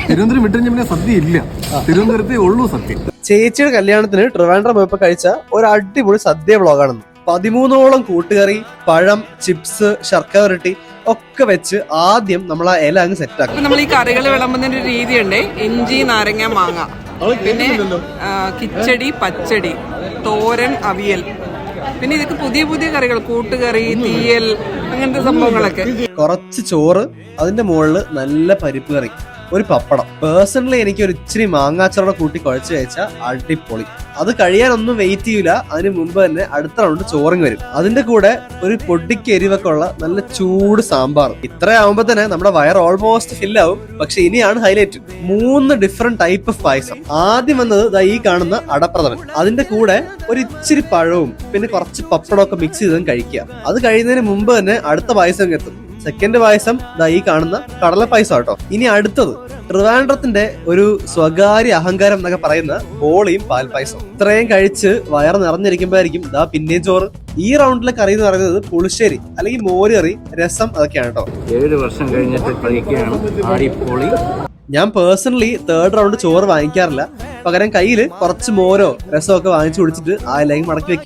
തിരുവനന്തപുരം വിട്ടു കഴിഞ്ഞാൽ പിന്നെ സദ്യ ഇല്ല. തിരുവനന്തപുരത്തേ ഉള്ളൂ സദ്യ. ചേച്ചിയുടെ കല്യാണത്തിന് ട്രിവാൻഡ്രം പോയപ്പോ കഴിച്ച ഒരു അടിപൊളി സദ്യ വ്ളോഗാണെന്ന്. 13ഓളം കൂട്ടുകറി, പഴം, ചിപ്സ്, ശർക്കര വരട്ടി ഒക്കെ വെച്ച് ആദ്യം നമ്മൾ ആ ഇല അങ്ങ് സെറ്റ് ആക്കും. നമ്മൾ ഈ കറികൾ വിളമ്പുന്നതിന്റെ ഒരു രീതിയുണ്ട്. ഇഞ്ചി, നാരങ്ങ, മാങ്ങ, പിന്നെ കിച്ചടി, പച്ചടി, തോരൻ, അവിയൽ, പിന്നെ ഇതൊക്കെ പുതിയ പുതിയ കറികൾ, കൂട്ടുകറി, തീയൽ, അങ്ങനത്തെ സംഭവങ്ങളൊക്കെ. കുറച്ച് ചോറ്, അതിന്റെ മുകളിൽ നല്ല പരിപ്പ് കറി, ഒരു പപ്പടം. പേഴ്സണലി എനിക്ക് ഒരു ഇച്ചിരി മാങ്ങാച്ചറോടെ കൂട്ടി കുഴച്ച് കഴിച്ചാൽ അടിപൊളി. അത് കഴിയാനൊന്നും വെയിറ്റ് ചെയ്യൂല, അതിന് മുമ്പ് തന്നെ അടുത്ത റൗണ്ട് ചോറിങ് വരും. അതിന്റെ കൂടെ ഒരു പൊടിക്ക് എരിവൊക്കെ ഉള്ള നല്ല ചൂട് സാമ്പാർ. ഇത്രയാവുമ്പോ തന്നെ നമ്മുടെ വയർ ഓൾമോസ്റ്റ് ഫില്ലാവും. പക്ഷെ ഇനിയാണ് ഹൈലൈറ്റ്. 3 ഡിഫറെന്റ് ടൈപ്പ് ഓഫ് പായസം. ആദ്യം വന്നത് ഈ കാണുന്ന അടപ്രഥമൻ. അതിന്റെ കൂടെ ഒരു ഇച്ചിരി പഴവും പിന്നെ കുറച്ച് പപ്പടമൊക്കെ മിക്സ് ചെയ്തും കഴിക്കുക. അത് കഴിയുന്നതിന് മുമ്പ് തന്നെ അടുത്ത പായസം എത്തും. സെക്കൻഡ് പായസം ഈ കാണുന്ന കടല പായസം കേട്ടോ. ഇനി അടുത്തത് ട്രിവാൻഡ്രത്തിന്റെ ഒരു സ്വകാര്യ അഹങ്കാരം എന്നൊക്കെ പറയുന്ന ബോളിയും പാൽപ്പായസം. ഇത്രയും കഴിച്ച് വയർ നിറഞ്ഞിരിക്കുമ്പോഴായിരിക്കും പിന്നെയും ചോറ്. ഈ റൗണ്ടിലെ കറി എന്ന് പറയുന്നത് പുളിശ്ശേരി അല്ലെങ്കിൽ മോര് കറി, രസം, അതൊക്കെയാണ് കേട്ടോ. 7 വർഷം കഴിഞ്ഞിട്ട് കഴിക്കുകയാണ് അടിപൊളി. ഞാൻ പേഴ്സണലി 3rd റൗണ്ട് ചോറ് വാങ്ങിക്കാറില്ല. പകരം കയ്യിൽ കുറച്ച് മോരോ രസമൊക്കെ വാങ്ങിച്ചു കുടിച്ചിട്ട് ആ ഇലയും മടക്കി വെക്കും.